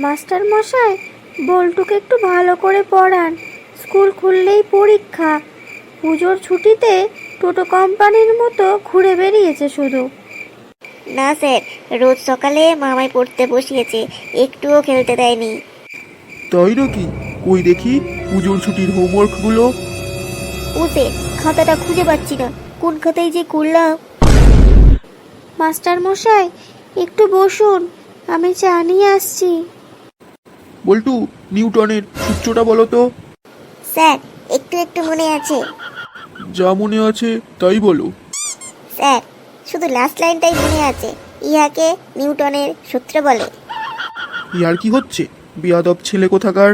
Master মশাই, বল্টুকে একটু ভালো করে পড়ান। স্কুল খুললেই পরীক্ষা। পুজোর ছুটিতে টোটো কোম্পানির মতো ঘুরে বেরিয়েছে শুধু। না স্যার, রোজ সকালে মামাই পড়তে বসিয়েছে, একটুও খেলতে দেয়নি। তাই নাকি? কই দেখি পুজোর ছুটির হোমওয়ার্কগুলো। ও স্যার, খাতাটা খুঁজে পাচ্ছি না, কোন খাতায় যে করলাম। মাস্টার মশাই, একটু বসুন, আমি চা নিয়ে আসছি। বল্টু, নিউটনের সূত্রটা বলো তো। স্যার, একটু একটু মনে আছে। যা মনে আছে তাই বলো। স্যার, শুধু লাস্ট লাইনটাই মনে আছে। ইহাকে নিউটনের সূত্র বলে। ইয়ার কি হচ্ছে? বেয়াদব ছেলে কোথাকার।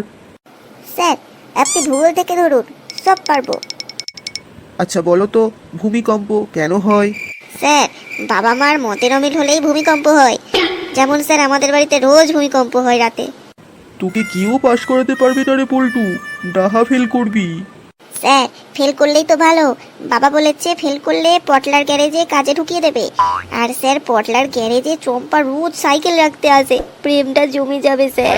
স্যার, আপনি ভূগোল থেকে ধরুন, সব পারবো। আচ্ছা বলো তো, ভূমিকম্প কেন হয়? স্যার, বাবা মার মতের অমিল হলেই ভূমিকম্প হয়। যেমন স্যার, আমাদের বাড়িতে রোজ ভূমিকম্প হয় রাতে। তোকে কেউ পাশ করাতে পারবে না রে পল্টু, ডাহা ফেল করবি। স্যার, ফেল করলেই তো ভালো। বাবা বলেছে ফেল করলে পটলার গ্যারেজে কাজে ঢুকিয়ে দেবে। আর স্যার, পটলার গ্যারেজে চম্পা রোজ সাইকেল রাখতে আসে, প্রেমটা জমে যাবে স্যার।